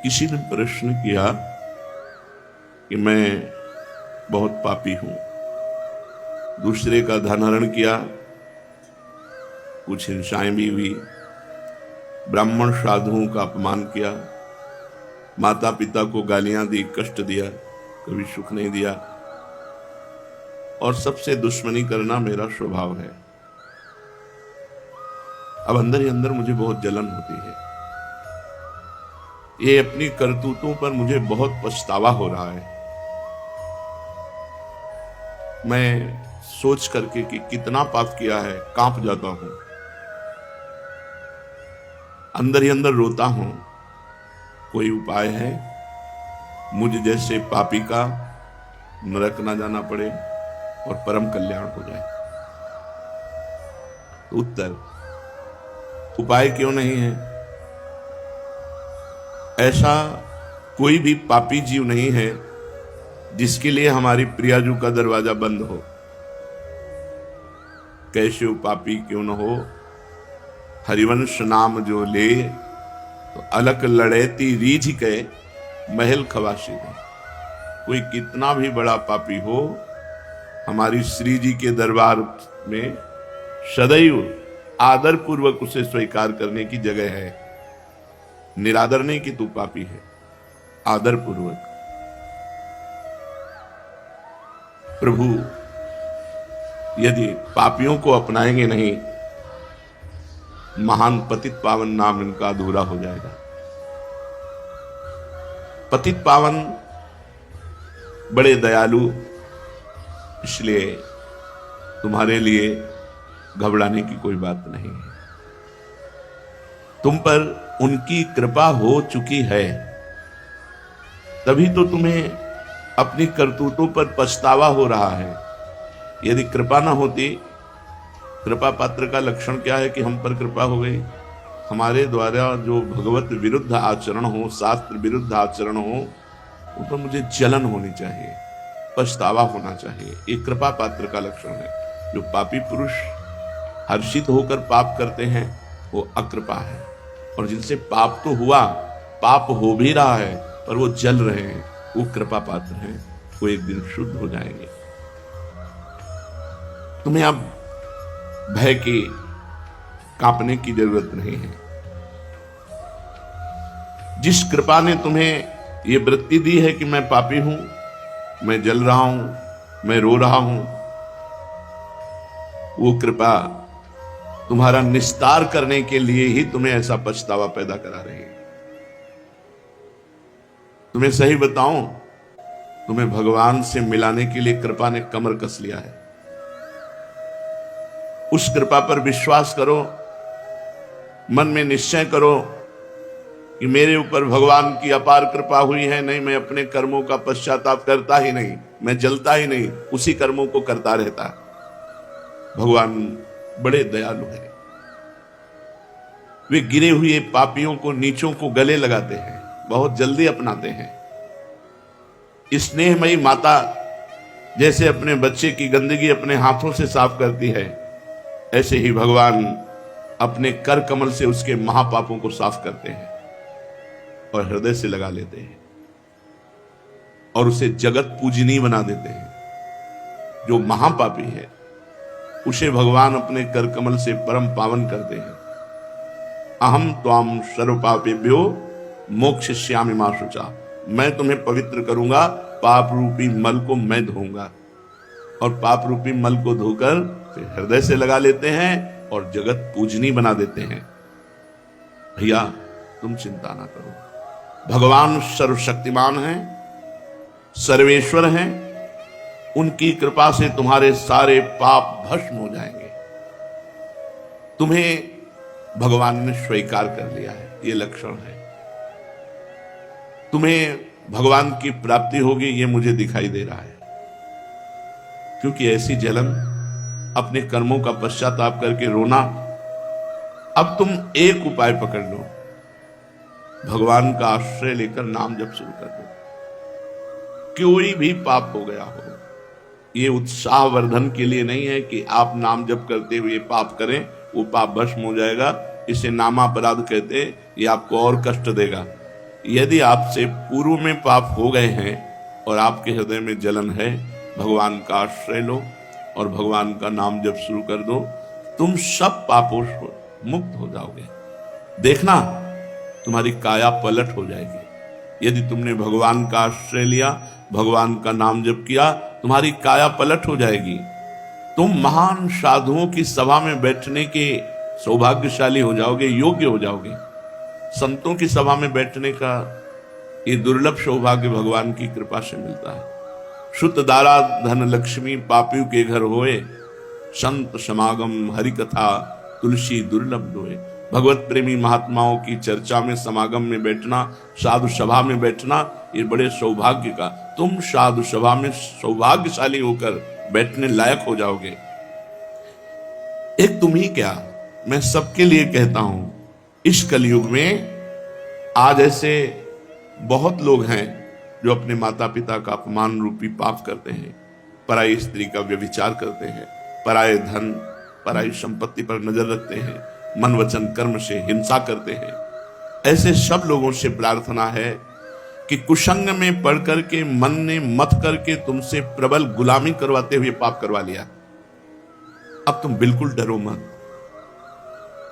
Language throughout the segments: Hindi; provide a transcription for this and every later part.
किसी ने प्रश्न किया कि मैं बहुत पापी हूं, दूसरे का धन हरण किया, कुछ हिंसाएं भी हुई, ब्राह्मण साधुओं का अपमान किया, माता पिता को गालियां दी, कष्ट दिया, कभी सुख नहीं दिया, और सबसे दुश्मनी करना मेरा स्वभाव है। अब अंदर ही अंदर मुझे बहुत जलन होती है। ये अपनी करतूतों पर मुझे बहुत पछतावा हो रहा है। मैं सोच करके कि कितना पाप किया है कांप जाता हूं, अंदर ही अंदर रोता हूं। कोई उपाय है मुझ जैसे पापी का नरक ना जाना पड़े और परम कल्याण हो जाए? उत्तर, उपाय क्यों नहीं है? ऐसा कोई भी पापी जीव नहीं है जिसके लिए हमारी प्रियाजू का दरवाजा बंद हो। कैसे वो पापी क्यों न हो, हरिवंश नाम जो ले तो अलग लड़ेती रीझ के महल खवासी दे। कोई कितना भी बड़ा पापी हो, हमारी श्री जी के दरबार में सदैव आदर पूर्वक उसे स्वीकार करने की जगह है। निरादर नहीं कि तू पापी है, आदर पूर्वक। प्रभु यदि पापियों को अपनाएंगे नहीं, महान पतित पावन नाम इनका अधूरा हो जाएगा। पतित पावन बड़े दयालु, इसलिए तुम्हारे लिए घबराने की कोई बात नहीं है। तुम पर उनकी कृपा हो चुकी है, तभी तो तुम्हें अपनी करतूतों पर पछतावा हो रहा है। यदि कृपा ना होती, कृपा पात्र का लक्षण क्या है कि हम पर कृपा हो गई। हमारे द्वारा जो भगवत विरुद्ध आचरण हो, शास्त्र विरुद्ध आचरण हो, उन पर मुझे जलन होनी चाहिए, पछतावा होना चाहिए। ये कृपा पात्र का लक्षण है। जो पापी पुरुष हर्षित होकर पाप करते हैं वो अकृपा है, और जिनसे पाप तो हुआ, पाप हो भी रहा है पर वो जल रहे हैं, वो कृपा पात्र हैं। वो एक दिन शुद्ध हो जाएंगे। तुम्हें अब भय की, कांपने की जरूरत नहीं है। जिस कृपा ने तुम्हें ये वृत्ति दी है कि मैं पापी हूं, मैं जल रहा हूं, मैं रो रहा हूं, वो कृपा तुम्हारा निस्तार करने के लिए ही तुम्हें ऐसा पछतावा पैदा करा रही है। तुम्हें सही बताऊं, तुम्हें भगवान से मिलाने के लिए कृपा ने कमर कस लिया है। उस कृपा पर विश्वास करो, मन में निश्चय करो कि मेरे ऊपर भगवान की अपार कृपा हुई है। नहीं, मैं अपने कर्मों का पश्चाताप करता ही नहीं, मैं जलता ही नहीं, उसी कर्मों को करता रहता। भगवान बड़े दयालु हैं। वे गिरे हुए पापियों को, नीचों को गले लगाते हैं, बहुत जल्दी अपनाते हैं। स्नेहमयी माता जैसे अपने बच्चे की गंदगी अपने हाथों से साफ करती है, ऐसे ही भगवान अपने कर कमल से उसके महापापों को साफ करते हैं और हृदय से लगा लेते हैं और उसे जगत पूजनीय बना देते हैं। जो महापापी है उसे भगवान अपने कर कमल से परम पावन करते हैं। अहम त्वाम सर्वपापेभ्यो मोक्षयिष्यामि मा शुचा। मैं तुम्हें पवित्र करूंगा, पाप रूपी मल को मैं धोऊंगा। और पाप रूपी मल को धोकर फिर हृदय से लगा लेते हैं और जगत पूजनीय बना देते हैं। भैया तुम चिंता ना करो, भगवान सर्वशक्तिमान हैं, सर्वेश्वर हैं। उनकी कृपा से तुम्हारे सारे पाप भस्म हो जाएंगे। तुम्हें भगवान ने स्वीकार कर लिया है, ये लक्षण है। तुम्हें भगवान की प्राप्ति होगी, ये मुझे दिखाई दे रहा है। क्योंकि ऐसी जलन, अपने कर्मों का पश्चाताप करके रोना। अब तुम एक उपाय पकड़ लो, भगवान का आश्रय लेकर नाम जप शुरू कर दो। कोई भी पाप हो गया हो, ये उत्साह वर्धन के लिए नहीं है कि आप नाम जप करते हुए पाप करें, वो पाप भस्म हो जाएगा। इसे नामापराध कहते हैं, ये आपको और कष्ट देगा। यदि आपसे पूर्व में पाप हो गए हैं और आपके हृदय में जलन है, भगवान का आश्रय लो और भगवान का नाम जब शुरू कर दो, तुम सब पापों से मुक्त हो जाओगे। देखना, तुम्हारी काया पलट हो जाएगी। यदि तुमने भगवान का आश्रय लिया, भगवान का नाम जप किया, तुम्हारी काया पलट हो जाएगी। तुम महान साधुओं की सभा में बैठने के सौभाग्यशाली हो जाओगे, योग्य हो जाओगे। संतों की सभा में बैठने का ये दुर्लभ सौभाग्य भगवान की कृपा से मिलता है। शुद्ध दारा धन लक्ष्मी पापियों के घर होए, संत समागम हरि कथा तुलसी दुर्लभ दोए। भगवत प्रेमी महात्माओं की चर्चा में, समागम में बैठना, साधु सभा में बैठना, ये बड़े सौभाग्य का, तुम साधु सभा में सौभाग्यशाली होकर बैठने लायक हो जाओगे। एक तुम ही क्या, मैं सबके लिए कहता हूं, इस कलयुग में आज ऐसे बहुत लोग हैं जो अपने माता पिता का अपमान रूपी पाप करते हैं, पराई स्त्री का व्यभिचार करते हैं, पराये धन पराई संपत्ति पर नजर रखते हैं, मन वचन कर्म से हिंसा करते हैं। ऐसे सब लोगों से प्रार्थना है कि कुसंग में पढ़ करके, मन ने मत करके तुमसे प्रबल गुलामी करवाते हुए पाप करवा लिया, अब तुम बिल्कुल डरो मत।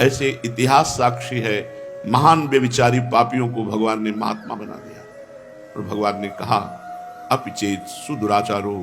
ऐसे इतिहास साक्षी है, महान व्यभिचारी पापियों को भगवान ने महात्मा बना दिया और भगवान ने कहा, अपिचेत सुदुराचारो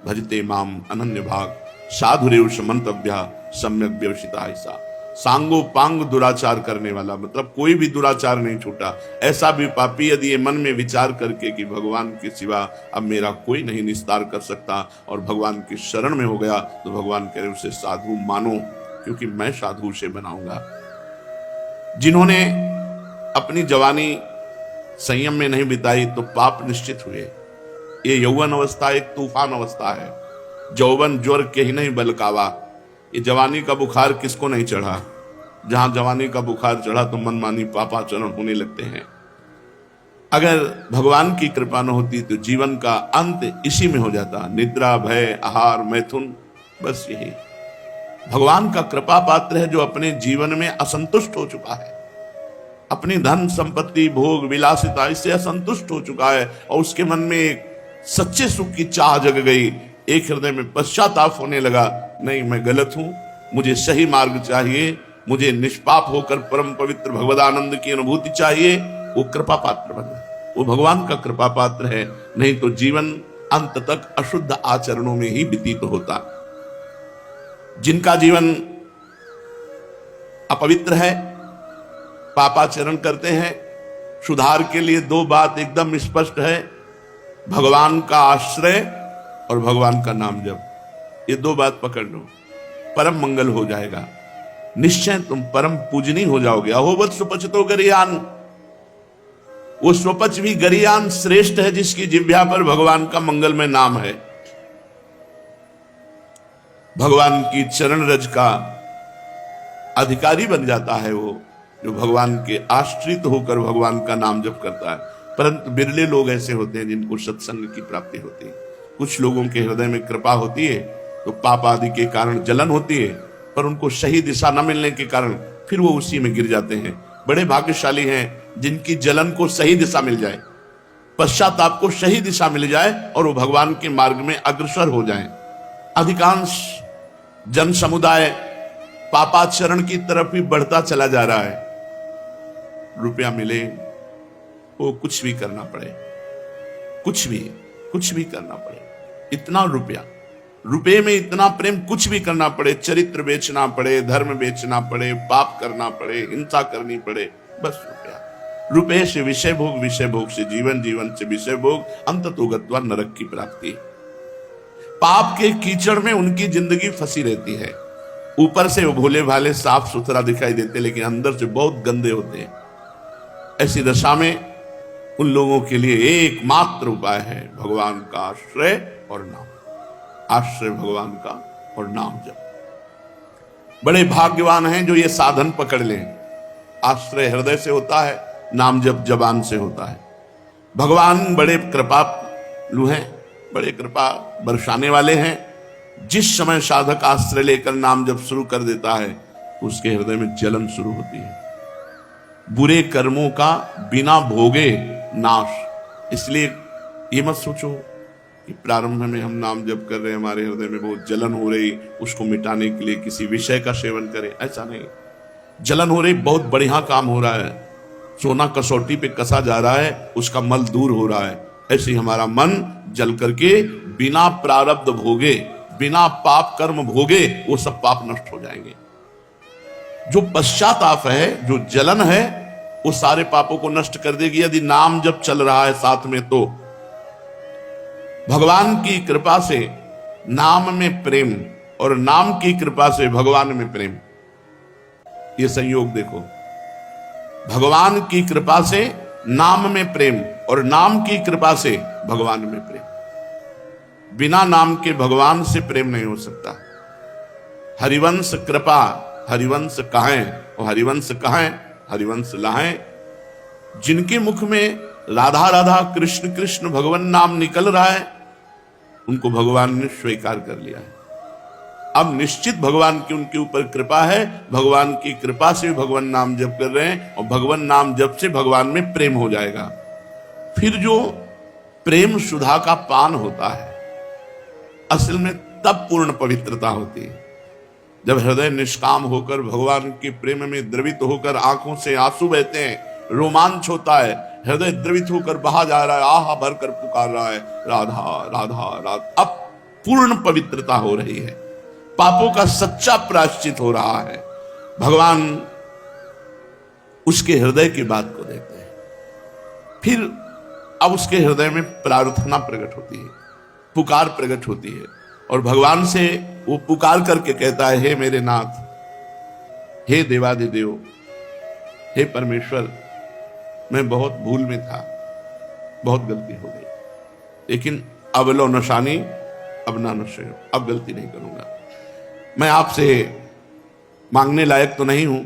भजते माम अनन्य भाग साधुरेव समंतव्या सम्यक व्यवसिता। ऐसा सांगो पांग दुराचार करने वाला, मतलब कोई भी दुराचार नहीं छूटा। ऐसा भी पापी यदि ये मन में विचार करके कि भगवान के सिवा अब मेरा कोई नहीं निस्तार कर सकता और भगवान की शरण में हो गया, तो भगवान कह रहे उसे साधु मानो, क्योंकि मैं साधु से बनाऊंगा। जिन्होंने अपनी जवानी संयम में नहीं बिताई तो पाप निश्चित हुए। ये यौवन अवस्था एक तूफान अवस्था है। जौवन ज्वर के ही नहीं बलकावा। ये जवानी का बुखार किसको नहीं चढ़ा? जहां जवानी का बुखार चढ़ा तो मनमानी पापाचरण होने लगते हैं। अगर भगवान की कृपा न होती तो जीवन का अंत इसी में हो जाता, निद्रा, भय, आहार, मैथुन, बस यही। भगवान का कृपा पात्र है जो अपने जीवन में असंतुष्ट हो चुका है, अपनी धन संपत्ति भोग विलासिता इससे असंतुष्ट हो चुका है और उसके मन में एक सच्चे सुख की चाह जग गई, एक हृदय में पश्चाताप होने लगा, नहीं मैं गलत हूं, मुझे सही मार्ग चाहिए, मुझे निष्पाप होकर परम पवित्र भगवदानंद की अनुभूति चाहिए। वो कृपा पात्र बना, वो भगवान का कृपा पात्र है, नहीं तो जीवन अंत तक अशुद्ध आचरणों में ही व्यतीत होता। जिनका जीवन अपवित्र है, पापाचरण करते हैं, सुधार के लिए दो बात एकदम स्पष्ट है, भगवान का आश्रय और भगवान का नाम जप। ये दो बात पकड़ लो, परम मंगल हो जाएगा, निश्चय तुम परम पूजनीय हो जाओगे। अहोवत सुपच तो गरियान, वो स्वपच भी गरियान श्रेष्ठ है जिसकी जिह्वा पर भगवान का मंगलमय नाम है। भगवान की चरण रज का अधिकारी बन जाता है वो जो भगवान के आश्रित होकर भगवान का नाम जप करता है। परंतु बिरले लोग ऐसे होते हैं जिनको सत्संग की प्राप्ति होती है। कुछ लोगों के हृदय में कृपा होती है तो पाप आदि के कारण जलन होती है, पर उनको सही दिशा न मिलने के कारण फिर वो उसी में गिर जाते हैं। बड़े भाग्यशाली हैं जिनकी जलन को सही दिशा मिल जाए, पश्चाताप को सही दिशा मिल जाए और वो भगवान के मार्ग में अग्रसर हो जाएं। अधिकांश जन समुदाय पापाचरण की तरफ ही बढ़ता चला जा रहा है। रुपया मिले वो कुछ भी करना पड़े, कुछ भी करना पड़े, इतना रुपये में इतना प्रेम, कुछ भी करना पड़े, चरित्र बेचना पड़े, धर्म बेचना पड़े, पाप करना पड़े, हिंसा करनी पड़े, बस रुपये से विषय भोग, विषय भोग से जीवन, जीवन से विषय भोग, अंततोगत्वा नरक की प्राप्ति। पाप के कीचड़ में उनकी जिंदगी फंसी रहती है। ऊपर से वो भोले भाले साफ सुथरा दिखाई देते लेकिन अंदर से बहुत गंदे होते हैं। ऐसी दशा में उन लोगों के लिए एकमात्र उपाय है भगवान का आश्रय और नाम, आश्रय भगवान का और नाम जप। बड़े भाग्यवान हैं जो ये साधन पकड़ लें। आश्रय हृदय से होता है, नाम जप जबान से होता है। भगवान बड़े कृपालु हैं, बड़े कृपा बरसाने वाले हैं। जिस समय साधक आश्रय लेकर नाम जप शुरू कर देता है उसके हृदय में जलन शुरू होती है। बुरे कर्मों का बिना भोगे नाश। इसलिए ये मत सोचो कि प्रारंभ में हम नाम जप कर रहे हैं, हमारे हृदय में बहुत जलन हो रही, उसको मिटाने के लिए किसी विषय का सेवन करें, ऐसा नहीं। जलन हो रही, बहुत बढ़िया काम हो रहा है, सोना कसौटी पे कसा जा रहा है, उसका मल दूर हो रहा है। ऐसे ही हमारा मन जल करके बिना प्रारब्ध भोगे, बिना पाप कर्म भोगे, वो सब पाप नष्ट हो जाएंगे। जो पश्चाताप है, जो जलन है, वो सारे पापों को नष्ट कर देगी यदि नाम जब चल रहा है साथ में। तो भगवान की कृपा से नाम में प्रेम और नाम की कृपा से भगवान में प्रेम, ये संयोग देखो। भगवान की कृपा से नाम में प्रेम और नाम की कृपा से भगवान में प्रेम। बिना नाम के भगवान से प्रेम नहीं हो सकता। हरिवंश कृपा, हरिवंश कहें और हरिवंश कहें, हरिवंश लाहें। जिनके मुख में राधा राधा कृष्ण कृष्ण भगवान नाम निकल रहा है, उनको भगवान ने स्वीकार कर लिया है। अब निश्चित भगवान की उनके ऊपर कृपा है, भगवान की कृपा से भगवान नाम जप कर रहे हैं और भगवान नाम जप से भगवान में प्रेम हो जाएगा। फिर जो प्रेम सुधा का पान होता है, असल में तब पूर्ण पवित्रता होती है जब हृदय निष्काम होकर भगवान के प्रेम में द्रवित होकर आंखों से आंसू बहते हैं, रोमांच होता है, हृदय द्रवित होकर बहा जा रहा है, आहा भर कर पुकार रहा है, राधा राधा राधा। अब पूर्ण पवित्रता हो रही है, पापों का सच्चा प्रायश्चित हो रहा है। भगवान उसके हृदय की बात को देखते हैं। फिर अब उसके हृदय में प्रार्थना प्रकट होती है, पुकार प्रकट होती है, और भगवान से वो पुकार करके कहता है, हे मेरे नाथ, हे देवाधिदेव, हे परमेश्वर, मैं बहुत भूल में था, बहुत गलती हो गई, लेकिन अब लो नशानी अब ना नशे, अब गलती नहीं करूंगा। मैं आपसे मांगने लायक तो नहीं हूं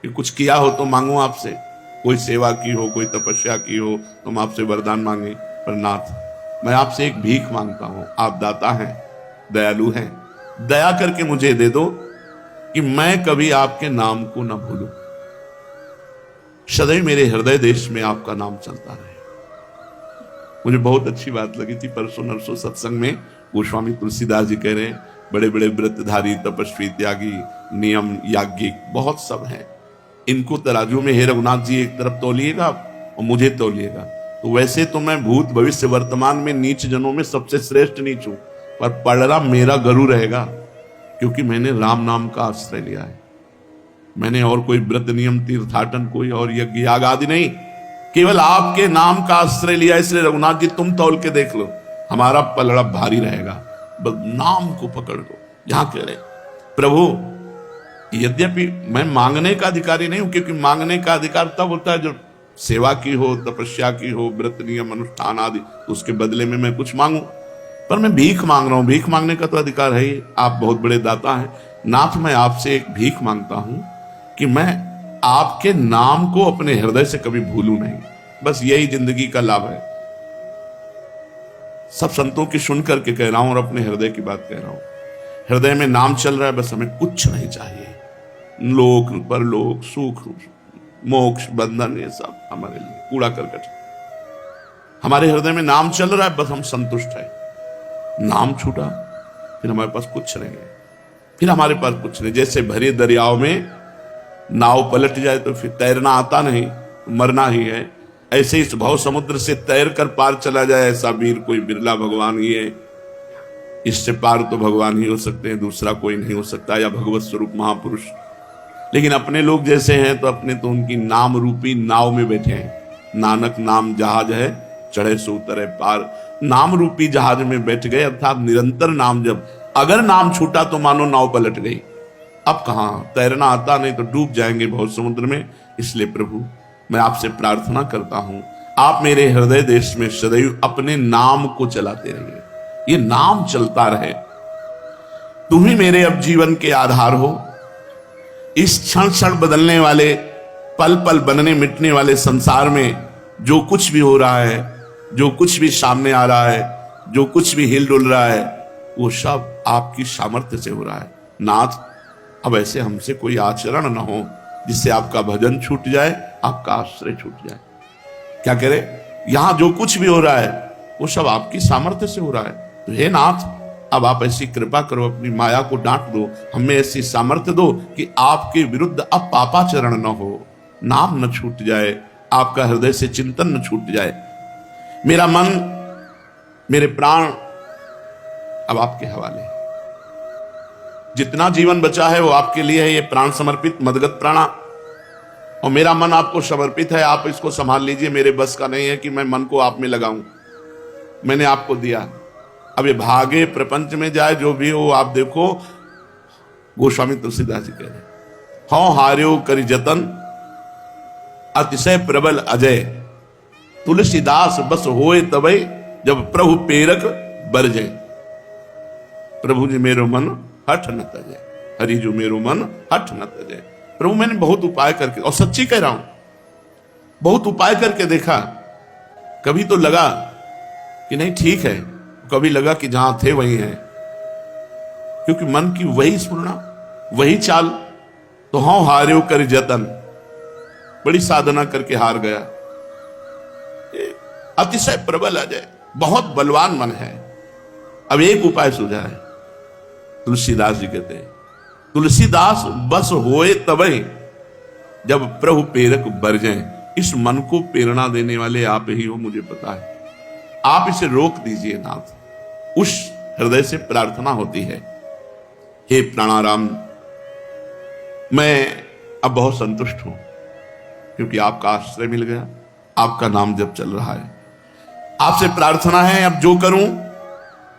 कि कुछ किया हो तो मांगू आपसे, कोई सेवा की हो, कोई तपस्या की हो तो हम आपसे वरदान मांगे, पर नाथ मैं आपसे एक भीख मांगता हूं। आप दाता हैं, दयालु हैं, दया करके मुझे दे दो कि मैं कभी आपके नाम को ना भूलूं, सदैव मेरे हृदय देश में आपका नाम चलता रहे। मुझे बहुत अच्छी बात लगी थी, परसों नरसों सत्संग में गोस्वामी तुलसीदास जी कह रहे हैं, बड़े बड़े व्रतधारी, तपस्वी, त्यागी, नियम याज्ञिक बहुत सब हैं, इनको तराजू में हे रघुनाथ जी एक तरफ तौलिएगा और मुझे तौलिएगा। तो वैसे तो मैं भूत भविष्य वर्तमान में नीच जनों में सबसे श्रेष्ठ नीच हूं, पर पलड़ा मेरा गरु रहेगा, क्योंकि मैंने राम नाम का आश्रय लिया है। मैंने और कोई व्रत नियम तीर्थाटन कोई और यज्ञ याग आदि नहीं, केवल आपके नाम का आश्रय लिया। इसलिए रघुनाथ जी तुम तौल के देख लो, हमारा पलड़ा भारी रहेगा, बस नाम को पकड़ लो। यहां कह रहे प्रभु, यद्यपि मैं मांगने का अधिकारी नहीं हूं, क्योंकि मांगने का अधिकार तब होता है जो सेवा की हो, तपस्या की हो, व्रत नियम अनुष्ठान आदि, उसके बदले में मैं कुछ मांगू, पर मैं भीख मांग रहा हूं। भीख मांगने का तो अधिकार है ही, आप बहुत बड़े दाता हैं। नाथ मैं आपसे एक भीख मांगता हूं कि मैं आपके नाम को अपने हृदय से कभी भूलूं नहीं, बस यही जिंदगी का लाभ है। सब संतों की सुन करके कह रहा हूं और अपने हृदय की बात कह रहा हूं। हृदय में नाम चल रहा है, बस हमें कुछ नहीं चाहिए, लोक परलोक सुख मोक्ष बंधन ये सब हमारे लिए कूड़ा करकट। हमारे हृदय में नाम चल रहा है, बस हम संतुष्ट है। नाम छूटा फिर हमारे पास कुछ नहीं है, फिर हमारे पास कुछ नहीं। जैसे भरे दरियाओं में नाव पलट जाए तो फिर तैरना आता नहीं, मरना ही है, ऐसे इस भव समुद्र से तैर कर पार चला जाए ऐसा वीर कोई बिरला भगवान ही है। इससे पार तो भगवान ही हो सकते हैं, दूसरा कोई नहीं हो सकता, या भगवत स्वरूप महापुरुष। लेकिन अपने लोग जैसे हैं तो अपने तो उनकी नाम रूपी नाव में बैठे हैं। नानक नाम जहाज है, चढ़े सो उतरे पार। नाम रूपी जहाज में बैठ गए, अर्थात निरंतर नाम जब, अगर नाम छूटा तो मानो नाव पलट गई। अब कहां तैरना आता नहीं तो डूब जाएंगे बहुत समुद्र में। इसलिए प्रभु मैं आपसे प्रार्थना करता हूं, आप मेरे हृदय देश में सदैव अपने नाम को चलाते रहिए, ये नाम चलता रहे। तुम ही मेरे अब जीवन के आधार हो। इस क्षण क्षण बदलने वाले, पल पल बनने मिटने वाले संसार में जो कुछ भी हो रहा है, जो कुछ भी सामने आ रहा है, जो कुछ भी हिल डुल रहा है, वो सब आपकी सामर्थ्य से हो रहा है। नाथ अब ऐसे हमसे कोई आचरण न हो जिससे आपका भजन छूट जाए, आपका आश्रय छूट जाए। क्या करे, यहां जो कुछ भी हो रहा है वो सब आपकी सामर्थ्य से हो रहा है। तो हे नाथ, अब आप ऐसी कृपा करो, अपनी माया को डांट दो, हमें ऐसी सामर्थ्य दो कि आपके विरुद्ध अब पापाचरण न हो, नाम न छूट जाए, आपका हृदय से चिंतन न छूट जाए। मेरा मन, मेरे प्राण अब आपके हवाले, जितना जीवन बचा है वो आपके लिए है। ये प्राण समर्पित मदगत प्राणा, और मेरा मन आपको समर्पित है, आप इसको संभाल लीजिए। मेरे बस का नहीं है कि मैं मन को आप में लगाऊं, मैंने आपको दिया। अब ये भागे प्रपंच में जाए, जो भी हो आप देखो। गोस्वामी तुलसीदास जी कह रहे, हाँ हार्यो करि जतन अतिशय प्रबल अजय, तुलसीदास बस होए तबे जब प्रभु पेरक बरजे। प्रभु जी मेरो मन हठ न तजे, हरि जो मेरो मन हठ न तजे। प्रभु मैंने बहुत उपाय करके, और सच्ची कह रहा हूं, बहुत उपाय करके देखा। कभी तो लगा कि नहीं ठीक है, कभी लगा कि जहां थे वही हैं, क्योंकि मन की वही स्फुरना, वही चाल। तो हाँ हार्यो कर जतन, बड़ी साधना करके हार गया। अतिशय प्रबल अजय, बहुत बलवान मन है। अब एक उपाय सूझा है, तुलसीदास जी कहते हैं, तुलसीदास बस होए तबे जब प्रभु प्रेरक बरजे। इस मन को प्रेरणा देने वाले आप ही हो, मुझे पता है। आप इसे रोक दीजिए नाथ। उस हृदय से प्रार्थना होती है, हे प्राणाराम, मैं अब बहुत संतुष्ट हूं, क्योंकि आपका आश्रय मिल गया, आपका नाम जब चल रहा है। आपसे प्रार्थना है, अब जो करूं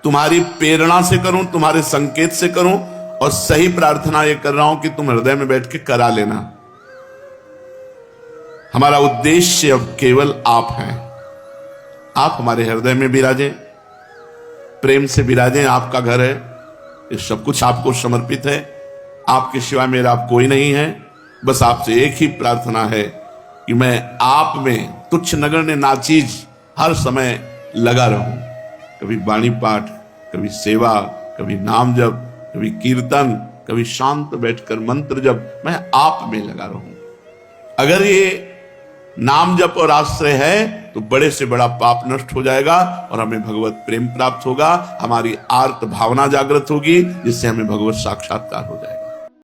तुम्हारी प्रेरणा से करूं, तुम्हारे संकेत से करूं, और सही प्रार्थना ये कर रहा हूं कि तुम हृदय में बैठ के करा लेना। हमारा उद्देश्य अब केवल आप हैं। आप हमारे हृदय में विराजें, प्रेम से विराजें। आपका घर है, ये सब कुछ आपको समर्पित है। आपके सिवा मेरा आप कोई नहीं है। बस आपसे एक ही प्रार्थना है कि मैं आप में तुच्छ नगण्य नाचीज हर समय लगा रहूं। कभी वाणी पाठ, कभी सेवा, कभी नाम जप, कभी कीर्तन, कभी शांत बैठकर मंत्र जप, मैं आप में लगा रहूं। अगर ये नाम जप और आश्रय है तो बड़े से बड़ा पाप नष्ट हो जाएगा और हमें भगवत प्रेम प्राप्त होगा। हमारी आर्त भावना जागृत होगी, जिससे हमें भगवत साक्षात्कार हो जाएगा।